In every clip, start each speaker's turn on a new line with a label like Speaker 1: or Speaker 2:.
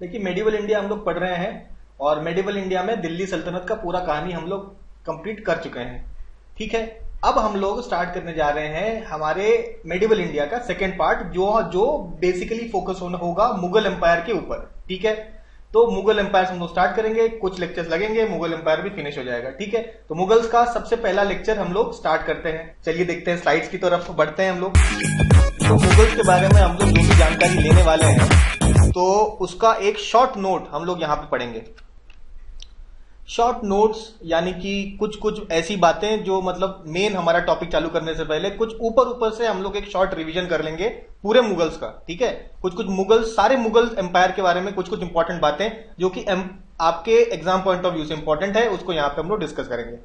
Speaker 1: देखिए, medieval India हम लोग पढ़ रहे हैं और मेडिवल इंडिया में दिल्ली सल्तनत का पूरा कहानी हम लोग कंप्लीट कर चुके हैं। ठीक है, अब हम लोग स्टार्ट करने जा रहे हैं हमारे मेडिवल इंडिया का सेकेंड पार्ट, जो जो बेसिकली फोकस होगा मुगल एम्पायर के ऊपर। ठीक है, तो मुगल एम्पायर हम लोग स्टार्ट करेंगे, कुछ लेक्चर्स लगेंगे, मुगल एम्पायर भी फिनिश हो जाएगा। ठीक है, तो मुगल्स का सबसे पहला लेक्चर हम लोग स्टार्ट करते हैं। चलिए देखते हैं, स्लाइड्स की तरफ बढ़ते हैं हम लोग। तो मुगल्स के बारे में हम लोग जो भी जानकारी लेने वाले हैं, तो उसका एक शॉर्ट नोट हम लोग यहाँ पे पढ़ेंगे। शॉर्ट नोट्स यानी कि कुछ कुछ ऐसी बातें जो मतलब मेन हमारा टॉपिक चालू करने से पहले कुछ ऊपर ऊपर से हम लोग एक शॉर्ट रिवीजन कर लेंगे पूरे मुगल्स का। ठीक है, कुछ कुछ मुगल्स, सारे मुगल एम्पायर के बारे में कुछ कुछ इंपॉर्टेंट बातें जो कि आपके एग्जाम पॉइंट ऑफ व्यू से इंपॉर्टेंट है, उसको यहाँ पे हम लोग डिस्कस करेंगे।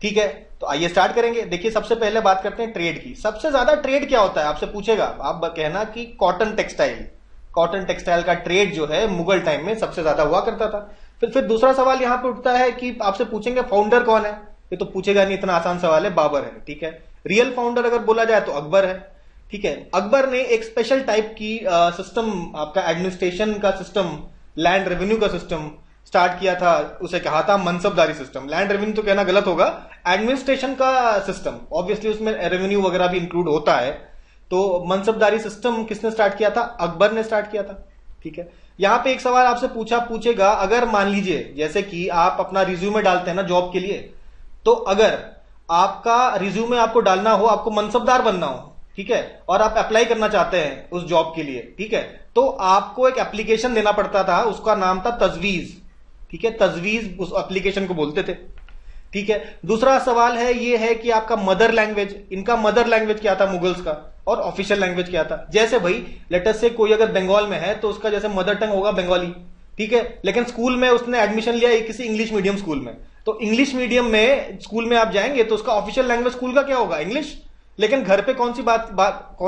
Speaker 1: ठीक है, तो आइए स्टार्ट करेंगे। देखिए, सबसे पहले बात करते हैं ट्रेड की। सबसे ज्यादा ट्रेड क्या होता है आपसे पूछेगा, आप कहना कि कॉटन टेक्सटाइल। कॉटन टेक्सटाइल का ट्रेड जो है मुगल टाइम में सबसे ज्यादा हुआ करता था। फिर दूसरा सवाल यहां पे उठता है कि आपसे पूछेंगे फाउंडर कौन है। ये तो पूछेगा नहीं, इतना आसान सवाल है, बाबर है। ठीक है, रियल फाउंडर अगर बोला जाए तो अकबर है। ठीक है, अकबर ने एक स्पेशल टाइप की सिस्टम, आपका एडमिनिस्ट्रेशन का सिस्टम, लैंड रेवेन्यू का सिस्टम स्टार्ट किया था। उसे कहा था मनसबदारी सिस्टम। लैंड रेवेन्यू तो कहना गलत होगा, एडमिनिस्ट्रेशन का सिस्टम। ऑब्वियसली उसमें रेवेन्यू वगैरह भी इंक्लूड होता है। तो मनसबदारी सिस्टम किसने स्टार्ट किया था? अकबर ने स्टार्ट किया था। ठीक है, यहां पे एक सवाल आपसे पूछेगा, अगर मान लीजिए जैसे कि आप अपना रिज्यूमे डालते हैं ना जॉब के लिए, तो अगर आपका रिज्यूमे आपको डालना हो, आपको मनसबदार बनना हो, ठीक है, और आप अप्लाई करना चाहते हैं उस जॉब के लिए, ठीक है, तो आपको एक एप्लीकेशन देना पड़ता था, उसका नाम था तजवीज। ठीक है, तजवीज उस एप्लीकेशन को बोलते थे। ठीक है, दूसरा सवाल है ये है कि आपका मदर लैंग्वेज, इनका मदर लैंग्वेज क्या था मुगल्स का, और ऑफिशियल लैंग्वेज क्या था। जैसे भाई लेटस से कोई अगर बंगाल में है तो उसका जैसे मदर टंग होगा बंगाली। ठीक है, लेकिन स्कूल में उसने एडमिशन लिया किसी इंग्लिश मीडियम स्कूल में, तो इंग्लिश मीडियम में स्कूल में आप जाएंगे तो उसका ऑफिशियल लैंग्वेज स्कूल का क्या होगा? इंग्लिश। लेकिन घर पे कौन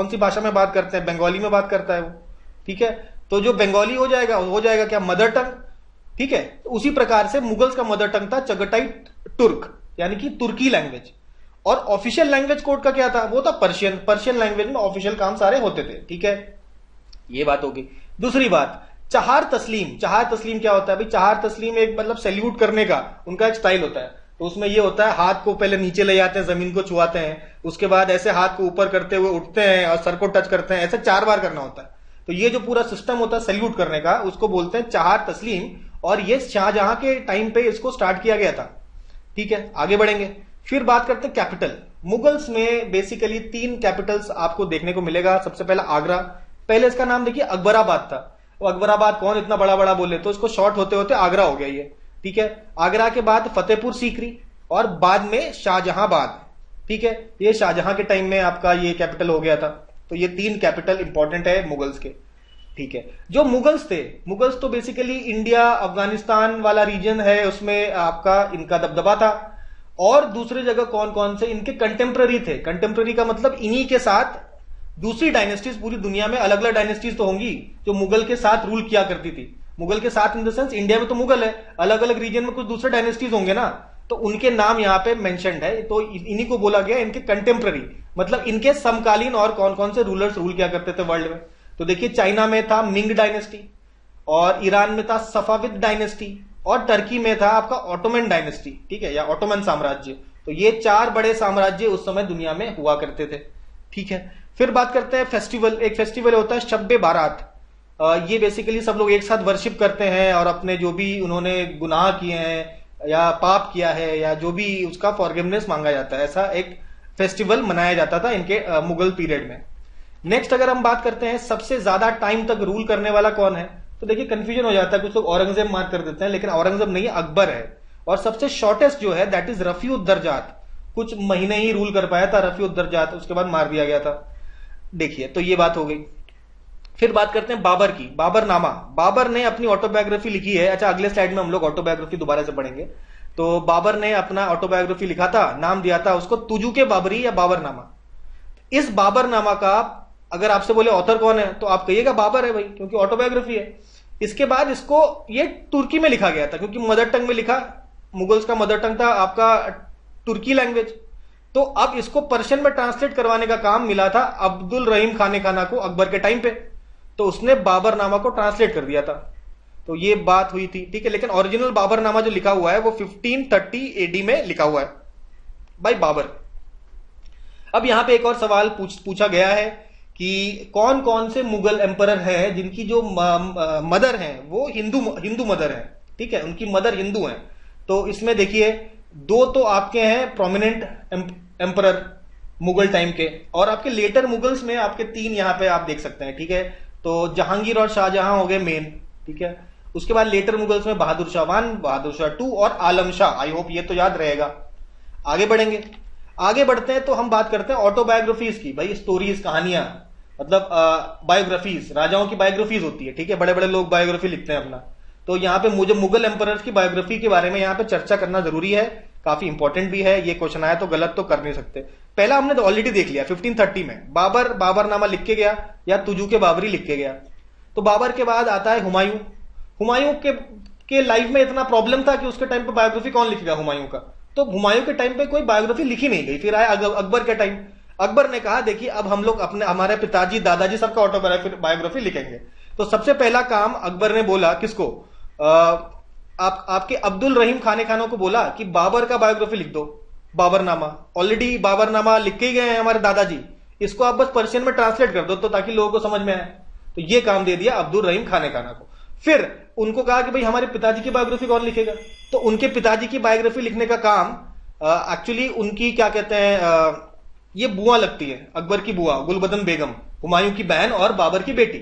Speaker 1: सी भाषा में बात करते हैं? बंगाली में बात करता है वो। ठीक है, तो जो बंगाली हो जाएगा क्या? Mother tongue. ठीक है, तो उसी प्रकार से मुगल्स का मदर टंग था चगटाई तुर्क, यानी कि तुर्की लैंग्वेज। और ऑफिशियल लैंग्वेज कोड का क्या था? वो था पर्शियन। पर्शियन लैंग्वेज में ऑफिशियल काम सारे होते थे। ठीक है, ये बात होगी। दूसरी बात, चहार तस्लीम। चहार तस्लीम क्या होता है भाई? चहार तस्लीम एक मतलब सैल्यूट करने का उनका एक स्टाइल होता है। तो उसमें ये होता है, हाथ को पहले नीचे ले जाते हैं, जमीन को छुआते हैं, उसके बाद ऐसे हाथ को ऊपर करते हुए उठते हैं और सर को टच करते हैं, ऐसे 4 बार करना होता है। तो ये जो पूरा सिस्टम होता है सैल्यूट करने का, उसको बोलते हैं चहार तस्लीम। और ये शाहजहां के टाइम पे इसको स्टार्ट किया गया था। ठीक है, आगे बढ़ेंगे। फिर बात करते हैं कैपिटल। मुगल्स में बेसिकली 3 कैपिटल्स आपको देखने को मिलेगा। सबसे पहला आगरा। पहले इसका नाम देखिए अकबराबाद था। वो अकबराबाद कौन इतना बड़ा बड़ा बोले, तो इसको शॉर्ट होते होते आगरा हो गया ये। ठीक है, आगरा के बाद फतेहपुर सीकरी और बाद में शाहजहांबाद। ठीक है, ये शाहजहां के टाइम में आपका ये कैपिटल हो गया था। तो ये 3 कैपिटल इंपॉर्टेंट है मुगल्स के। ठीक है, जो मुगल्स थे, मुगल्स तो बेसिकली इंडिया अफगानिस्तान वाला रीजन है, उसमें आपका इनका दबदबा था। और दूसरी जगह कौन कौन से इनके कंटेम्प्ररी थे? कंटेम्प्ररी का मतलब इन्हीं के साथ दूसरी डायनेस्टीज, पूरी दुनिया में अलग अलग डायनेस्टीज तो होंगी जो मुगल के साथ रूल किया करती थी। मुगल के साथ इन द सेंस इंडिया में तो मुगल है, अलग अलग रीजन में कुछ दूसरे डायनेस्टीज होंगे ना, तो उनके नाम यहाँ पे मेंशन्ड है। तो इन्हीं को बोला गया इनके कंटेम्प्ररी, मतलब इनके समकालीन और कौन कौन से रूलर्स रूल किया करते थे वर्ल्ड में। तो देखिए, चाइना में था मिंग डायनेस्टी, और ईरान में था सफाविद डायनेस्टी, और टर्की में था आपका ऑटोमन डायनेस्टी। ठीक है, या ऑटोमन साम्राज्य। तो ये 4 बड़े साम्राज्य उस समय दुनिया में हुआ करते थे। ठीक है, फिर बात करते हैं फेस्टिवल। एक फेस्टिवल होता है शब्बे बारात। ये बेसिकली सब लोग एक साथ वर्शिप करते हैं और अपने जो भी उन्होंने गुनाह किए हैं या पाप किया है या जो भी उसका फॉरगिवनेस मांगा जाता है, ऐसा एक फेस्टिवल मनाया जाता था इनके मुगल पीरियड में। नेक्स्ट अगर हम बात करते हैं सबसे ज्यादा टाइम तक रूल करने वाला कौन है, तो देखिए कंफ्यूजन हो जाता है, कुछ लोग औरंगजेब मार्क कर देते हैं, लेकिन औरंगजेब नहीं, अकबर है। और सबसे शॉर्टेस्ट जो है दैट इज रफीउद्दरजात। कुछ महीने ही रूल कर पाया था रफीउद्दरजात, उसके बाद मार दिया गया था। देखिए, तो ये बात हो गई। फिर बात करते हैं बाबर की। बाबरनामा। बाबर ने अपनी ऑटोबायोग्राफी लिखी है। अच्छा, अगले स्लाइड में हम लोग ऑटोबायोग्राफी दोबारा से पढ़ेंगे। तो बाबर ने अपना ऑटोबायोग्राफी लिखा था, नाम दिया था उसको तुजुके बाबरी या बाबरनामा। इस बाबरनामा का अगर आपसे बोले ऑथर कौन है, तो आप कहिएगा बाबर है भाई, क्योंकि ऑटोबायोग्राफी है। इसके बाद इसको ये तुर्की में लिखा गया था, क्योंकि मदर टंग में लिखा, मुगल्स का मदर टंग था आपका तुर्की लैंग्वेज। तो अब इसको पर्शियन में ट्रांसलेट करवाने का काम मिला था अब्दुल रहीम खाने खाना को अकबर के टाइम पे। तो उसने बाबरनामा को ट्रांसलेट कर दिया था। तो ये बात हुई थी, ठीक है। लेकिन ओरिजिनल बाबरनामा जो लिखा हुआ है वो 1530 एडी में लिखा हुआ है भाई बाबर। अब यहां पे एक और सवाल पूछा गया है कि कौन कौन से मुगल एम्परर है जिनकी जो मदर हैं वो हिंदू मदर हैं, ठीक है, उनकी मदर हिंदू हैं। तो इसमें देखिए दो तो आपके हैं प्रोमिनेंट एम्परर मुगल टाइम के, और आपके लेटर मुगल्स में आपके तीन यहां पे आप देख सकते हैं, ठीक है। तो जहांगीर और शाहजहां हो गए मेन, ठीक है। उसके बाद लेटर मुगल्स में बहादुर शाह 1, बहादुर शाह 2 और आलम शाह। आई होप ये तो याद रहेगा। आगे बढ़ेंगे, आगे बढ़ते हैं तो हम बात करते हैं ऑटोबायोग्राफीज की। भाई स्टोरीज, कहानियां, मतलब बायोग्राफीज, राजाओं की बायोग्राफीज होती है, ठीक है। बड़े बड़े लोग बायोग्राफी लिखते हैं अपना। तो यहाँ पे मुझे मुगल एम्परर्स की बायोग्राफी के बारे में यहाँ पे चर्चा करना जरूरी है, काफी इंपॉर्टेंट भी है। ये क्वेश्चन आया तो गलत तो कर नहीं सकते। पहला हमने तो ऑलरेडी देख लिया 1530 में बाबरनामा लिख के गया या तुजूके बाबरी लिख के गया। तो बाबर के बाद आता है हुमायूं। हुमायूं के लाइफ में इतना प्रॉब्लम था कि उसके टाइम पे बायोग्राफी कौन लिखेगा हुमायूं का, तो हुमायूं के टाइम पे कोई बायोग्राफी लिखी नहीं गई। फिर आया अकबर के टाइम। अकबर ने कहा देखिए अब हम लोग हमारे पिताजी दादाजी सबका ऑटोबायोग्राफी लिखेंगे। तो सबसे पहला काम अकबर ने बोला किसको, आपके अब्दुल रहीम खाने खानों को बोला कि बाबर का बायोग्राफी लिख दो, बाबरनामा। ऑलरेडी बाबरनामा लिख के गए हैं हमारे दादाजी, इसको आप बस पर्शियन में ट्रांसलेट कर दो तो ताकि लोगों को समझ में आए। तो ये काम दे दिया अब्दुल रहीम खाने खाना को। फिर उनको कहा कि भाई हमारे पिताजी की बायोग्राफी कौन लिखेगा, तो उनके पिताजी की बायोग्राफी लिखने का काम एक्चुअली उनकी क्या कहते हैं, ये बुआ लगती है, अकबर की बुआ गुलबदन बेगम, हुमायूं की बहन और बाबर की बेटी।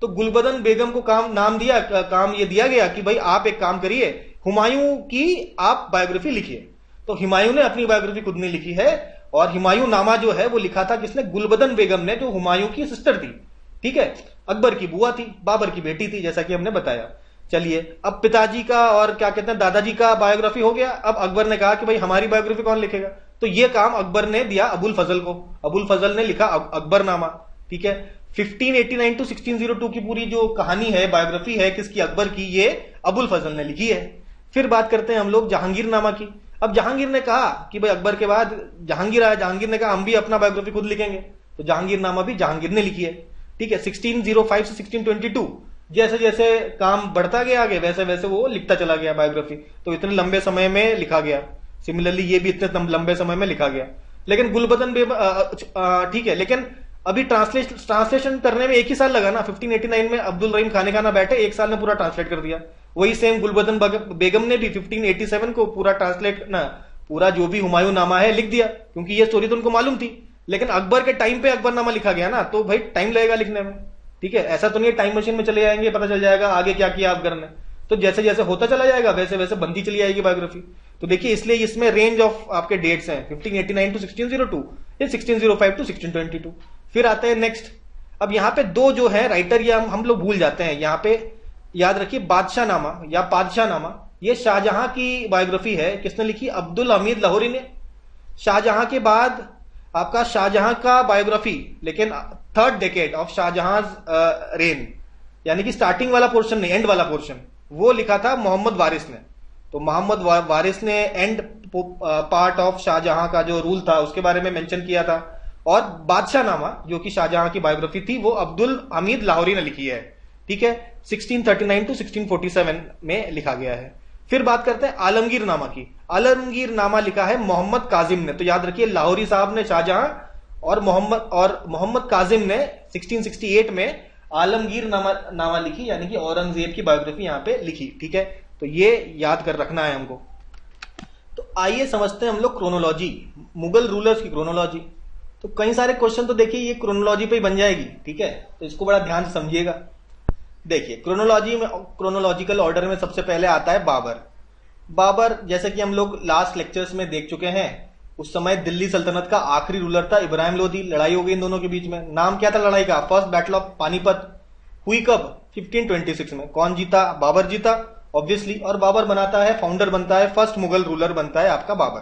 Speaker 1: तो गुलबदन बेगम को काम ये दिया गया कि भाई आप एक काम करिए, हुमायूं की आप बायोग्राफी लिखिए। तो हुमायूं ने अपनी बायोग्राफी खुद नहीं लिखी है, और हुमायूं नामा जो है वो लिखा था किसने, गुलबदन बेगम ने, जो हुमायूं की सिस्टर थी, ठीक है, अकबर की बुआ थी, बाबर की बेटी थी, जैसा कि हमने बताया। चलिए अब पिताजी का और क्या कहते हैं दादाजी का बायोग्राफी हो गया। अब अकबर ने कहा कि भाई हमारी बायोग्राफी कौन लिखेगा, तो ये काम अकबर ने दिया अबुल फजल को। अबुल फजल ने लिखा अकबरनामा, ठीक है। 1589 टू 1602 की पूरी जो कहानी है, बायोग्राफी है किसकी, अकबर की, ये अबुल फजल ने लिखी है। फिर बात करते हैं हम लोग जहांगीरनामा की। अब जहांगीर ने कहा कि भाई अकबर के बाद जहांगीर आया, जहांगीर ने कहा हम भी अपना बायोग्राफी खुद लिखेंगे, तो जहांगीरनामा भी जहांगीर ने लिखी है, ठीक है। 1605 से 1622 जैसे जैसे काम बढ़ता गया आगे वैसे वैसे वो लिखता चला गया बायोग्राफी, तो इतने लंबे समय में लिखा गया। सिमिलरली ये भी इतने लंबे समय में लिखा गया। लेकिन गुलबदन ठीक है, लेकिन अभी ट्रांसलेशन करने में एक ही साल लगा ना। 1589 में अब्दुल रहीम खाने खाना बैठे, एक साल में पूरा ट्रांसलेट कर दिया। वही सेम गुलबदन बेगम ने भी 1587 को पूरा ट्रांसलेट ना, पूरा जो भी हुमायूं नामा है लिख दिया, क्योंकि ये स्टोरी तो उनको मालूम थी। लेकिन अकबर के टाइम पे अकबरनामा लिखा गया ना, तो भाई टाइम लगेगा लिखने में, ठीक है। ऐसा तो नहीं टाइम मशीन में चले जाएंगे, पता चल जाएगा आगे क्या किया अकबर ने। तो जैसे जैसे होता चला जाएगा वैसे वैसे बनती चली जाएगी बायोग्राफी। तो देखिए इसलिए इसमें रेंज ऑफ आपके डेट्स हैं 1589 टू 1602 या 1605 टू 1622। फिर आते हैं नेक्स्ट। अब यहां पे दो जो है राइटर, या हम लोग भूल जाते हैं, यहां पे याद रखिए बादशाह नामा या पादशाह नामा, ये शाहजहां की बायोग्राफी है। किसने लिखी, अब्दुल हमीद लाहौरी ने। शाहजहां के बाद आपका शाहजहां का बायोग्राफी, लेकिन third decade of Shahjahan reign, यानी कि स्टार्टिंग वाला पोर्शन नहीं, एंड वाला पोर्शन, वो लिखा था मोहम्मद वारिस ने। तो मोहम्मद वारिस ने एंड पार्ट ऑफ शाहजहां का जो रूल था उसके बारे में मेंशन किया था। और बादशाह नामा जो कि शाहजहां की बायोग्राफी थी वो अब्दुल हमीद लाहौरी ने लिखी है, ठीक है। 1639 टू 1647 में लिखा गया है। फिर बात करते हैं आलमगीर नामा की। आलमगीर नामा लिखा है मोहम्मद काजिम ने। तो याद रखिए लाहौरी साहब ने शाहजहां, और मोहम्मद काजिम ने 1668 में आलमगीर नामा लिखी, यानी कि औरंगजेब की बायोग्राफी यहां पे लिखी, ठीक है। तो ये याद कर रखना है हमको। तो आइए समझते हैं हम लोग क्रोनोलॉजी, मुगल रूलर्स की क्रोनोलॉजी। तो कई सारे क्वेश्चन तो देखिए ये क्रोनोलॉजी पे ही बन जाएगी, ठीक है, तो इसको बड़ा ध्यान से समझिएगा। देखिए क्रोनोलॉजी में, क्रोनोलॉजिकल ऑर्डर में सबसे पहले आता है बाबर। बाबर जैसे कि हम लोग लास्ट लेक्चर्स में देख चुके हैं, उस समय दिल्ली सल्तनत का आखिरी रूलर था इब्राहिम लोदी। लड़ाई हो गई इन दोनों के बीच में। नाम क्या था लड़ाई का, फर्स्ट बैटल ऑफ पानीपत। हुई कब, 1526 में। कौन जीता, बाबर जीता ऑब्वियसली, और बाबर बनाता है, फाउंडर बनता है, फर्स्ट मुगल रूलर बनता है आपका बाबर,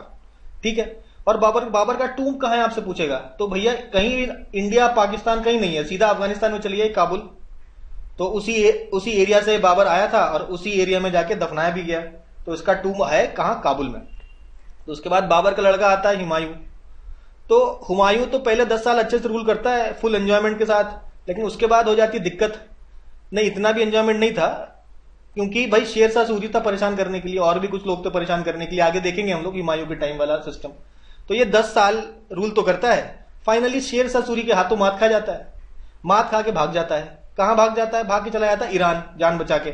Speaker 1: ठीक है। और बाबर का टूम कहां है आपसे पूछेगा, तो भैया कहीं भी इंडिया पाकिस्तान कहीं नहीं है, सीधा अफगानिस्तान में चलिए, काबुल। तो उसी एरिया से बाबर आया था और उसी एरिया में जाके दफनाया भी गया। तो इसका टूम है कहां, काबुल में। तो उसके बाद बाबर का लड़का आता है हुमायूं। तो हुमायूं तो पहले 10 साल अच्छे से रूल करता है फुल एंजॉयमेंट के साथ, लेकिन उसके बाद हो जाती है दिक्कत। नहीं, इतना भी एंजॉयमेंट नहीं था, क्योंकि भाई शेरशाह सूरी था परेशान करने के लिए, और भी कुछ लोग तो परेशान करने के लिए, आगे देखेंगे हम लोग हुमायूं के टाइम वाला सिस्टम। तो ये 10 साल रूल तो करता है, फाइनली शेरशाह सूरी के हाथों मात खा जाता है, मात खा के भाग जाता है। कहां भाग जाता है? भाग के चला जाता है ईरान, जान बचा के।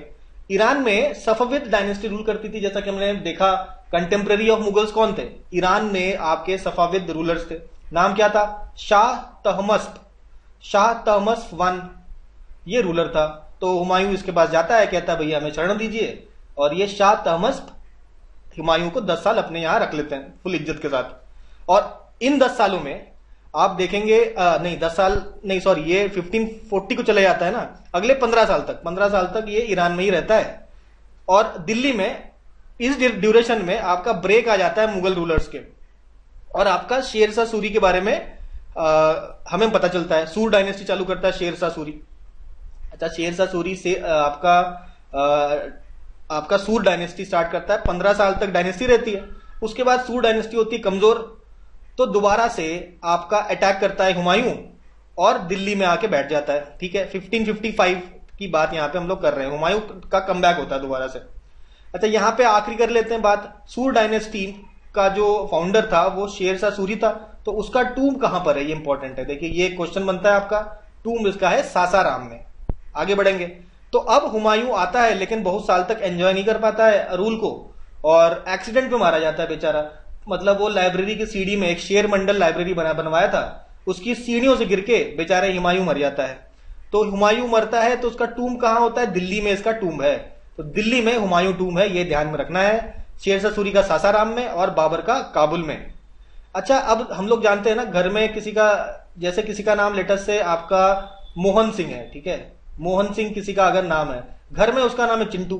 Speaker 1: ईरान में सफविद डायनेस्टी रूल करती थी, जैसा कि हमने देखा। कंटेम्प्रेरी ऑफ मुगल्स कौन थे? ईरान में आपके सफाविद रूलर्स थे। नाम क्या था? शाह तहमस्प, शाह तहमस्प वन, ये रूलर था। तो हुमायूं इसके पास जाता है, कहता है भैया हमें शरण दीजिए, और ये शाह तहमस्प हुमायूं को 10 साल अपने यहां रख लेते हैं फुल इज्जत के साथ। और इन 10 सालों में आप देखेंगे, नहीं 10 साल नहीं, सॉरी, ये 1540 को चले जाता है ना, अगले 15 साल तक, 15 साल तक ये ईरान में ही रहता है। और दिल्ली में इस ड्यूरेशन में आपका ब्रेक आ जाता है मुगल रूलर्स के, और आपका शेरशाह सूरी के बारे में हमें पता चलता है। सूर डायनेस्टी चालू करता है शेरशाह सूरी। अच्छा, शेरशाह सूरी से आपका सूर डायनेस्टी स्टार्ट करता है, 15 साल तक डायनेस्टी रहती है। उसके बाद सूर डायनेस्टी होती है कमजोर, तो दोबारा से आपका अटैक करता है हुमायूं और दिल्ली में आके बैठ जाता है। ठीक है, 1555 की बात यहां पे हम लोग कर रहे हैं, हुमायूं का कमबैक होता है दोबारा से। अच्छा, यहां पे आखिरी कर लेते हैं बात। सूर डायनेस्टी का जो फाउंडर था वो शेरशाह सूरी था, तो उसका टूम कहां पर है, ये इंपॉर्टेंट है। देखिए, ये क्वेश्चन बनता है आपका, टूम इसका है सासाराम में। आगे बढ़ेंगे तो अब हुमायूं आता है, लेकिन बहुत साल तक एंजॉय नहीं कर पाता है रूल को, और एक्सीडेंट में मारा जाता है बेचारा। मतलब वो लाइब्रेरी की सीढ़ी में, एक शेर मंडल लाइब्रेरी बनवाया था, उसकी सीढ़ियों से गिर के बेचारे हुमायूं मर जाता है। तो हुमायूं मरता है तो उसका टूम कहां होता है? दिल्ली में इसका टूम है। तो दिल्ली में हुमायूं टूम है, ये ध्यान में रखना है। शेरशाह सूरी का सासाराम में और बाबर का काबुल में। अच्छा, अब हम लोग जानते हैं ना, घर में किसी का, जैसे किसी का नाम लेटेस्ट से आपका मोहन सिंह है, ठीक है, मोहन सिंह किसी का अगर नाम है, घर में उसका नाम है चिंटू,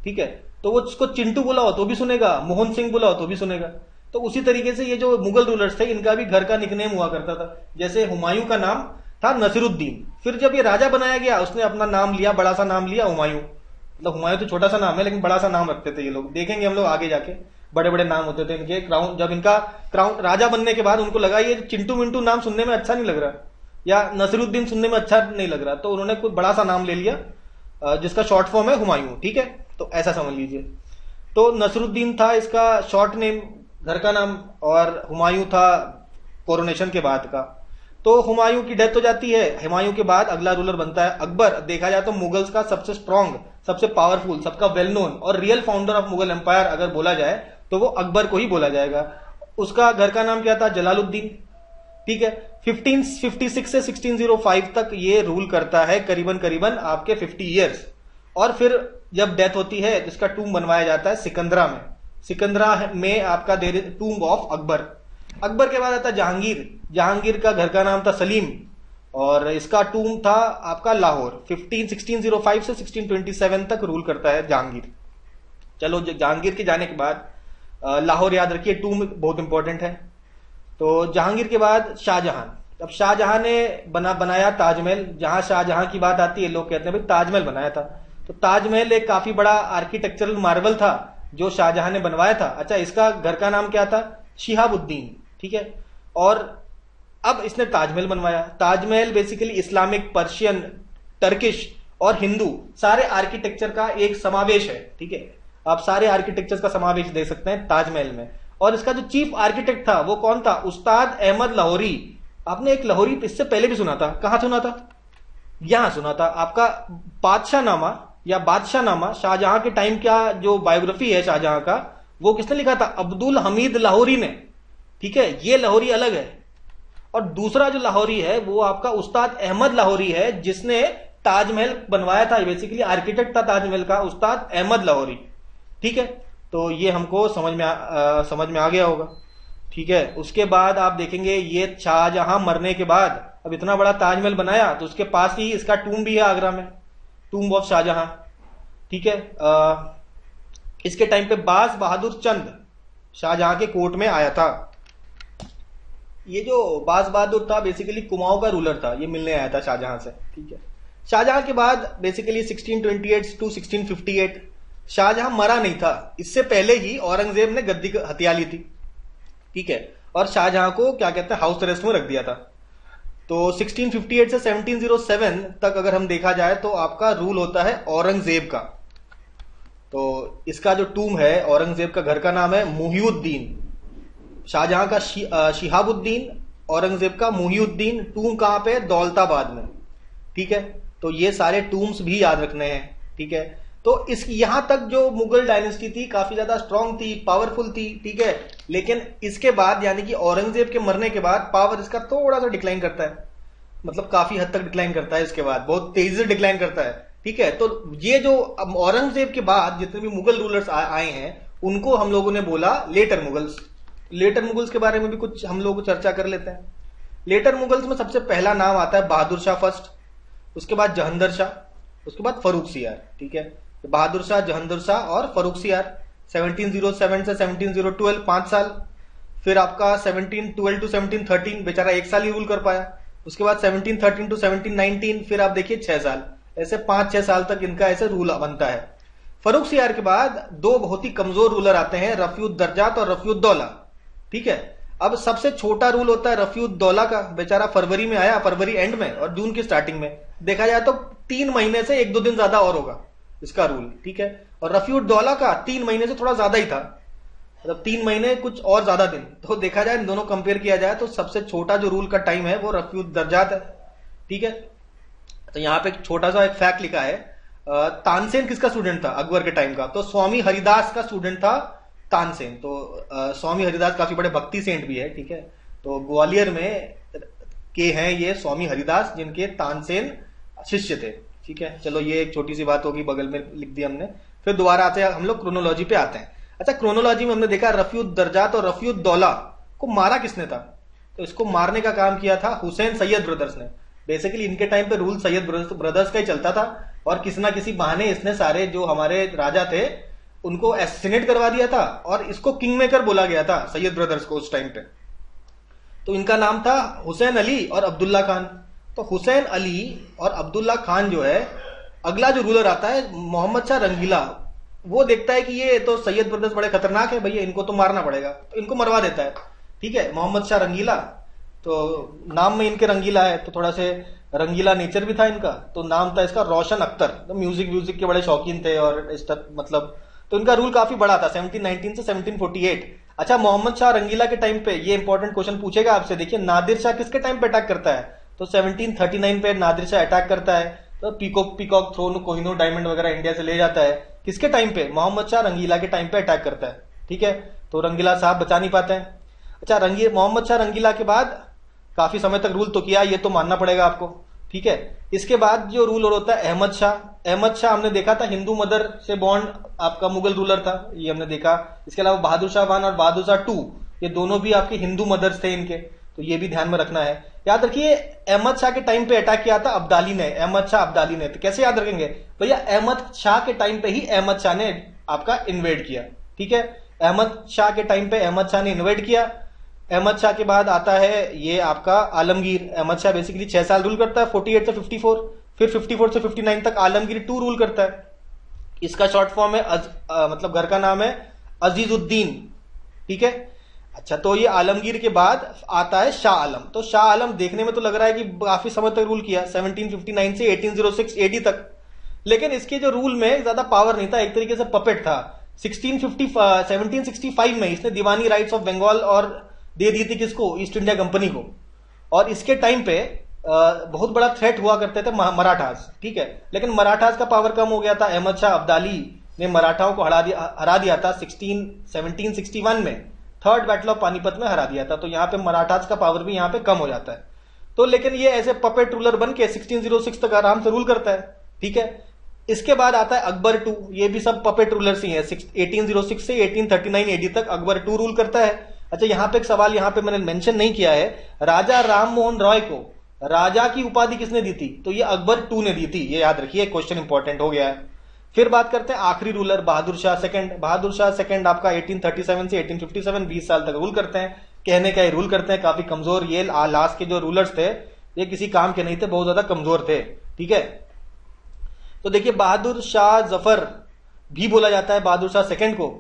Speaker 1: ठीक है, तो वो उसको चिंटू बुलाओ तो भी सुनेगा, मोहन सिंह बुलाओ तो भी सुनेगा। तो उसी तरीके से ये जो मुगल रूलर्स थे, इनका भी घर का निकनेम हुआ करता था। जैसे हुमायूं का नाम था नसीरुद्दीन, फिर जब ये राजा बनाया गया उसने अपना नाम लिया, बड़ा सा नाम लिया हुमायूं। मतलब हुमायूं तो छोटा सा नाम है, लेकिन बड़ा सा नाम रखते थे ये लोग। देखेंगे हम लोग आगे जाके, बड़े बड़े नाम होते थे इनके। क्राउन, जब इनका क्राउन राजा बनने के बाद उनको लगा ये चिंटू मिंटू नाम सुनने में अच्छा नहीं लग रहा, या नसीरुद्दीन सुनने में अच्छा नहीं लग रहा, तो उन्होंने कोई बड़ा सा नाम ले लिया जिसका शॉर्ट फॉर्म है हुमायूं। ठीक है, तो ऐसा समझ लीजिए। तो नसरुद्दीन था इसका शॉर्ट नेम, घर का नाम, और हुमायूं था कोरोनेशन के बाद का। तो हुमायूं की डेथ हो जाती है। हुमायूं के बाद अगला रूलर बनता है अकबर। देखा जाए तो मुगल्स का सबसे स्ट्रांग, सबसे पावरफुल, सबका वेल नोन और real founder of Mughal empire अगर बोला जाए तो वो अकबर को ही बोला जाएगा। उसका घर का नाम क्या था? जलालुद्दीन। ठीक है, 1556 से 1605 तक ये रूल करता है, करीबन करीबन आपके 50 ईयर्स। और फिर जब डेथ होती है तो इसका टूम बनवाया जाता है सिकंदरा में। सिकंदरा में आपका दे टूम ऑफ अकबर। अकबर के बाद आता है जहांगीर। जहांगीर का घर का नाम था सलीम, और इसका टूम था आपका लाहौर। 1605 से 1627 तक रूल करता है जहांगीर। चलो, जहांगीर के जाने के बाद लाहौर याद रखिए, टूम बहुत इंपॉर्टेंट है। तो जहांगीर के बाद शाहजहां। अब शाहजहां ने बनाया ताजमहल। जहां शाहजहां की बात आती है, लोग कहते हैं भाई ताजमहल बनाया था। तो ताजमहल एक काफी बड़ा आर्किटेक्चरल मार्वल था जो शाहजहां ने बनवाया था। अच्छा, इसका घर का नाम क्या था? शिहाबुद्दीन। ठीक है, और अब इसने ताजमहल बनवाया। Taj Mahal basically Islamic, Persian, Turkish और हिंदू सारे आर्किटेक्चर का एक समावेश है। ठीक है, आप सारे आर्किटेक्चर का समावेश देख सकते हैं ताजमहल में। और इसका जो चीफ आर्किटेक्ट था वो कौन था? उस्ताद अहमद लाहौरी। आपने एक लाहौरी इससे पहले भी सुना था, कहां सुना था? यहां सुना था। आपका बादशाहनामा या बादशाहनामा, शाहजहां के टाइम का जो बायोग्राफी है शाहजहां का, वो किसने लिखा था? अब्दुल हमीद लाहौरी ने। ठीक है, ये लाहौरी अलग है, और दूसरा जो लाहौरी है वो आपका उस्ताद अहमद लाहौरी है, जिसने ताजमहल बनवाया था। बेसिकली आर्किटेक्ट था ताजमहल का उस्ताद अहमद लाहौरी। ठीक है, तो ये हमको समझ में आ गया होगा। ठीक है, उसके बाद आप देखेंगे ये शाहजहां मरने के बाद अब इतना बड़ा ताजमहल बनाया, तो उसके पास ही इसका टूम भी है आगरा में, टूम ऑफ शाहजहां। ठीक है, इसके टाइम पे बाज बहादुर चंद शाहजहां के कोर्ट में आया था। ये जो बाज बहादुर था बेसिकली कुमाऊं का रूलर था, ये मिलने आया था शाहजहां से। ठीक है, शाहजहां के बाद बेसिकली 1628 टू 1658 शाहजहां मरा नहीं था। इससे पहले ही औरंगजेब ने गद्दी हत्या ली थी। ठीक है, और शाहजहां को क्या कहते हैं, हाउस अरेस्ट में रख दिया था। तो 1658 से 1707 तक अगर हम देखा जाए तो आपका रूल होता है औरंगजेब का। तो इसका जो टूम है, औरंगजेब का घर का नाम है मुहियुद्दीन, शाहजहां का शिहाबुद्दीन, औरंगजेब का मुहियुद्दीन। टूम कहां पे? दौलताबाद में। ठीक है, तो ये सारे टूम्स भी याद रखने हैं। ठीक है, तो इस यहां तक जो मुगल डायनेस्टी थी काफी ज्यादा स्ट्रांग थी, पावरफुल थी। ठीक है, लेकिन इसके बाद यानी कि औरंगजेब के मरने के बाद पावर इसका थोड़ा सा डिक्लाइन करता है, मतलब काफी हद तक डिक्लाइन करता है, इसके बाद बहुत तेजी से डिक्लाइन करता है। ठीक है, तो ये जो औरंगजेब के बाद जितने भी मुगल रूलर्स आए हैं उनको हम लोगों ने बोला लेटर मुगल्स। लेटर मुगल्स के बारे में भी कुछ हम लोग चर्चा कर लेते हैं। लेटर मुगल्स में सबसे पहला नाम आता है बहादुर शाह फर्स्ट, उसके बाद जहंदर शाह, उसके बाद फरूख सियार। ठीक है, बहादुर शाह, जहंदर शाह और फरूख सियार 1707 से 1712 5 साल। फिर आपका 1712 टू 1713 बेचारा 1 साल ही रूल कर पाया। उसके बाद 1713 टू 1719 फिर आप देखिए 6 साल। ऐसे 5-6 साल तक इनका ऐसे रूल बनता है। फरूख सियार के बाद दो बहुत ही कमजोर रूलर आते हैं, रफीउद्दर्जात और रफीउद्दौला। ठीक है, अब सबसे छोटा रूल होता है रफीउद्दौला का, बेचारा फरवरी में आया, फरवरी एंड में और जून की स्टार्टिंग में। देखा जाए तो 3 महीने से 1-2 दिन ज्यादा और होगा इसका रूल। ठीक है, और रफीउद्दौला का 3 महीने से थोड़ा ज्यादा ही था, मतलब 3 महीने कुछ और ज्यादा दिन। तो देखा जाए इन दोनों कंपेयर किया जाए तो सबसे छोटा जो रूल का टाइम है वो रफीउद्दर्जात है। ठीक है, तो यहां पे एक छोटा सा एक फैक्ट लिखा है, तानसेन किसका स्टूडेंट था अकबर के टाइम का? तो स्वामी हरिदास का स्टूडेंट था तानसेन। तो स्वामी हरिदास काफी बड़े भक्ति सेंट भी है। ठीक है, तो ग्वालियर में के हैं ये स्वामी हरिदास, जिनके तानसेन शिष्य थे। ठीक है, चलो ये एक छोटी सी बात होगी, बगल में लिख दी हमने। फिर दोबारा आते हैं हम लोग क्रोनोलॉजी पे आते हैं। अच्छा, क्रोनोलॉजी में हमने देखा रफीउद्दर्जात और रफीउद्दौला को मारा किसने था? तो इसको मारने का काम किया था हुसैन सैयद ब्रदर्स ने। बेसिकली इनके टाइम पे रूल सैयद ब्रदर्स का ही चलता था, और किसी ना किसी बहाने इसने सारे जो हमारे राजा थे उनको एसिनेट करवा दिया था, और इसको किंग मेकर बोला गया था सैयद ब्रदर्स को उस टाइम पे। तो इनका नाम था हुसैन अली और अब्दुल्ला खान। तो हुसैन अली और अब्दुल्ला खान जो है, अगला जो रूलर आता है मोहम्मद शाह रंगीला, वो देखता है कि ये तो सैयद ब्रदर्स बड़े खतरनाक है भैया, इनको तो मारना पड़ेगा, तो इनको मरवा देता है। ठीक है, मोहम्मद शाह रंगीला, तो नाम में इनके रंगीला है, तो थोड़ा से रंगीला नेचर भी था इनका, तो नाम था इसका रोशन अख्तर। तो म्यूजिक के बड़े शौकीन थे, और इस मतलब तो इनका रूल काफी बड़ा था 1719 से 1748। अच्छा, मोहम्मद शाह रंगीला के टाइम पे ये इंपॉर्टेंट क्वेश्चन पूछेगा आपसे, देखिए नादिर शाह किसके टाइम पे अटैक करता है? तो 1739 पे नादिर शाह अटैक करता है, तो पीकॉक थ्रोन, कोहिनूर डायमंड वगैरह इंडिया से ले जाता है। किसके टाइम पे? मोहम्मद शाह रंगीला के टाइम पे अटैक करता है। ठीक है, तो रंगीला साहब बचा नहीं पाते हैं। अच्छा, मोहम्मद शाह रंगीला के बाद काफी समय तक रूल तो किया, ये तो मानना पड़ेगा आपको। ठीक है, इसके बाद जो रूलर होता है अहमद शाह। अहमद शाह हमने देखा था हिंदू मदर से बॉन्ड आपका मुगल रूलर था, ये हमने देखा। इसके अलावा बहादुर शाह 1 और बहादुर शाह 2, ये दोनों भी आपके हिंदू मदर्स थे इनके, तो ये भी ध्यान में रखना है। याद रखिए अहमद शाह के टाइम पे अटैक किया था अब्दाली ने, अहमद शाह अब्दाली ने। तो कैसे याद रखेंगे भैया? अहमद शाह के टाइम पे ही अहमद शाह ने आपका इन्वेड किया। ठीक है, अहमद शाह के टाइम पे अहमद शाह ने इन्वेड किया। अहमद शाह के बाद आता है ये आपका आलमगीर। अहमद शाह बेसिकली 6 साल रूल करता है, 48 से 54, फिर 54 से 59 तक आलमगीर 2 रूल करता है। इसका शॉर्ट फॉर्म है मतलब घर का नाम है अजीजुद्दीन। ठीक है, अच्छा, तो ये आलमगीर के बाद आता है शाह आलम। तो शाह आलम देखने में तो लग रहा है कि काफी समय तक रूल किया, 1759 से 1806 एडी तक, लेकिन इसके जो रूल में ज्यादा पावर नहीं था, एक तरीके से पपेट था। 1765 में इसने दीवानी राइट्स ऑफ बंगाल और दे दी थी किसको? ईस्ट इंडिया कंपनी को। और इसके टाइम पे बहुत बड़ा थ्रेट हुआ करते थे मराठास। ठीक है, लेकिन मराठास का पावर कम हो गया था। अहमद शाह अब्दाली ने मराठाओं को हरा दिया था 1761 में, थर्ड बैटल ऑफ पानीपत में हरा दिया था। तो यहाँ पे मराठास का पावर भी यहाँ पे कम हो जाता है। तो लेकिन ये ऐसे पपेट रूलर बन के 1606 तक आराम से रूल करता है। ठीक है, इसके बाद आता है अकबर 2, ये भी सब पपेट रूलर्स ही हैं। 1806 से 1839 एडी तक अकबर 2 रूल करता है। अच्छा, यहाँ पे एक सवाल यहाँ पे मैंने मेंशन नहीं किया है, राजा राम मोहन रॉय को राजा की उपाधि किसने दी थी? तो ये अकबर 2 ने दी थी, ये याद रखिए, क्वेश्चन इंपॉर्टेंट हो गया है। फिर बात करते हैं आखिरी ruler Bahadur Shah second. Bahadur Shah second आपका 1837 से 1857 20 साल तक रूल करते हैं। कहने का ये रूल करते हैं, काफी कमजोर। ये लास्ट के जो रूलर्स थे ये किसी काम के नहीं थे, बहुत ज्यादा कमजोर थे। ठीक है, तो देखिए बहादुर शाह जफर भी बोला जाता है बहादुर शाह सेकंड को,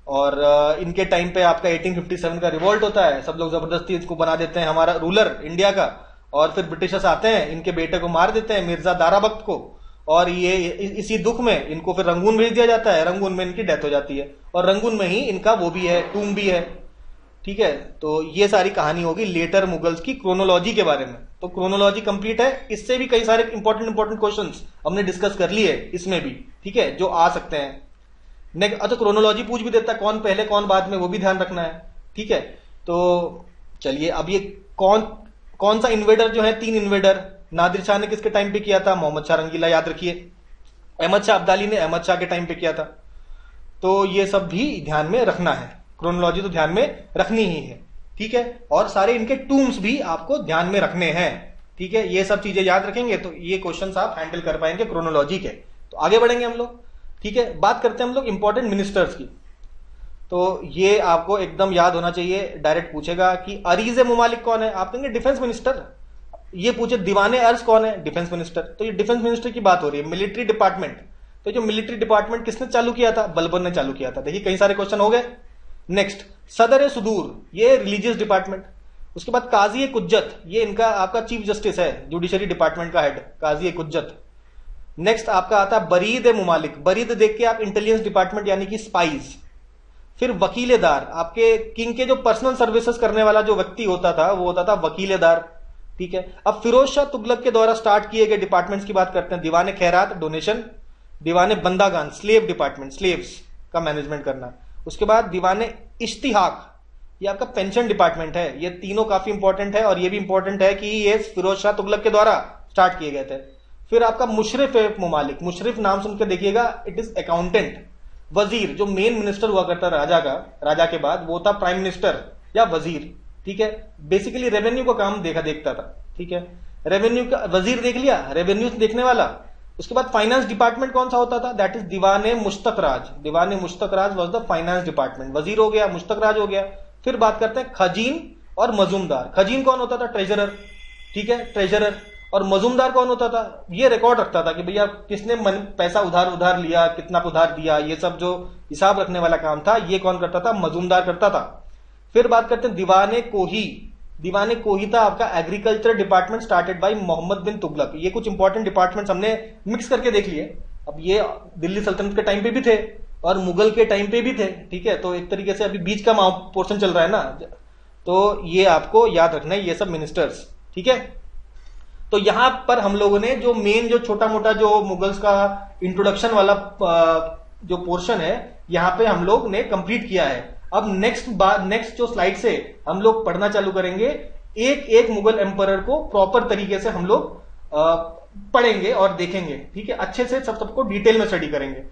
Speaker 1: और इनके टाइम पे आपका 1857 का रिवॉल्ट होता है, सब लोग जबरदस्ती इसको बना देते हैं हमारा रूलर इंडिया का, और फिर ब्रिटिशर्स आते हैं, इनके बेटे को मार देते हैं मिर्जा दाराबख्त को, और ये इसी दुख में इनको फिर रंगून भेज दिया जाता है, रंगून में इनकी डेथ हो जाती है, और रंगून में ही इनका वो भी है, टूम भी है। ठीक है, तो ये सारी कहानी होगी लेटर मुगल्स की क्रोनोलॉजी के बारे में। तो क्रोनोलॉजी कंप्लीट है, इससे भी कई सारे इंपॉर्टेंट क्वेश्चंस हमने डिस्कस कर लिए इसमें भी, ठीक है, जो आ सकते हैं। अच्छा, क्रोनोलॉजी पूछ भी देता है, कौन पहले कौन बाद में, वो भी ध्यान रखना है। ठीक है, तो चलिए अब ये कौन सा इन्वेडर जो है, 3 इन्वेडर नादिर शाह ने किसके टाइम पे किया था? मोहम्मद शाह रंगीला, याद रखिए। अहमद शाह अब्दाली ने अहमद शाह के टाइम पे किया था। तो ये सब भी ध्यान में रखना है, क्रोनोलॉजी तो ध्यान में रखनी ही है। ठीक है, और सारे इनके टूम्स भी आपको ध्यान में रखने हैं। ठीक है, ये सब चीजें याद रखेंगे तो ये क्वेश्चंस आप हैंडल कर पाएंगे क्रोनोलॉजी के। तो आगे बढ़ेंगे हम लोग। ठीक है, बात करते हैं हम लोग इंपॉर्टेंट मिनिस्टर्स की। तो ये आपको एकदम याद होना चाहिए, डायरेक्ट पूछेगा कि अरीज मुमालिक कौन है, आप कहेंगे डिफेंस मिनिस्टर। ये पूछे दीवाने अर्ज कौन है, डिफेंस मिनिस्टर। तो ये डिफेंस मिनिस्टर की बात हो रही है। मिलिट्री डिपार्टमेंट, तो जो मिलिट्री डिपार्टमेंट किसने चालू किया था? बलबन ने चालू किया था। देखिए कई सारे क्वेश्चन हो गए। नेक्स्ट, सदर सुदूर, ये रिलीजियस डिपार्टमेंट। उसके बाद काजी कुज्जत, ये इनका आपका चीफ जस्टिस है, जुडिशरी डिपार्टमेंट का हेड काजी कुज्जत। नेक्स्ट आपका आता है बरीद मुमालिक, बरीद देख के आप इंटेलिजेंस डिपार्टमेंट यानी कि स्पाइज। फिर वकीलेदार, आपके किंग के जो पर्सनल सर्विसेज करने वाला जो व्यक्ति होता था वो होता था वकीलेदार। ठीक है, अब फिरोज शाह तुगलक के द्वारा स्टार्ट किए गए डिपार्टमेंट्स की बात करते हैं। दीवाने खैरात, डोनेशन। दीवाने बंदागान, स्लेव डिपार्टमेंट, स्लेव्स का मैनेजमेंट करना। उसके बाद दीवाने इश्तिहाक, ये आपका पेंशन डिपार्टमेंट है। ये तीनों काफी इंपॉर्टेंट है, और ये भी इंपॉर्टेंट है कि ये फिरोज शाह तुगलक के द्वारा स्टार्ट किए गए थे। फिर आपका मुशरिफ मुमालिक, मुशरिफ नाम सुनकर देखिएगा, इट इज अकाउंटेंट। वजीर, जो मेन मिनिस्टर हुआ करता राजा का, राजा के बाद वो था प्राइम मिनिस्टर या वजीर। ठीक है, बेसिकली रेवेन्यू का काम देखता था। ठीक है, रेवेन्यू का वजीर देख लिया, रेवेन्यू देखने वाला। उसके बाद फाइनेंस डिपार्टमेंट कौन सा होता था? दैट इज दीवाने मुश्तक राज। दीवाने मुश्तक राज वॉज द फाइनेंस डिपार्टमेंट। वजीर हो गया, मुश्तक राज हो गया। फिर बात करते हैं खजीन और मजूमदार। खजीन कौन होता था? ट्रेजरर। ठीक है, ट्रेजरर। और मजूमदार कौन होता था? ये रिकॉर्ड रखता था कि भैया किसने पैसा उधार लिया, कितना उधार दिया, ये सब जो हिसाब रखने वाला काम था ये कौन करता था? मजूमदार करता था। फिर बात करते हैं दीवाने कोही। दीवाने कोही था आपका agriculture department, started by Muhammad bin Tughlaq. ये कुछ इंपॉर्टेंट डिपार्टमेंट्स हमने मिक्स करके देख लिए। अब ये दिल्ली सल्तनत के टाइम पे भी थे और मुगल के टाइम पे भी थे। ठीक है, तो एक तरीके से अभी बीच का पोर्शन चल रहा है ना, तो ये आपको याद रखना है, ये सब मिनिस्टर्स। ठीक है, तो यहां पर हम लोगों ने जो मेन जो छोटा मोटा जो मुगल्स का इंट्रोडक्शन वाला जो पोर्शन है यहां पे हम लोग ने कंप्लीट किया है। अब नेक्स्ट जो स्लाइड से हम लोग पढ़ना चालू करेंगे, एक एक मुगल एम्परर को प्रॉपर तरीके से हम लोग पढ़ेंगे और देखेंगे। ठीक है, अच्छे से सबको डिटेल में स्टडी करेंगे।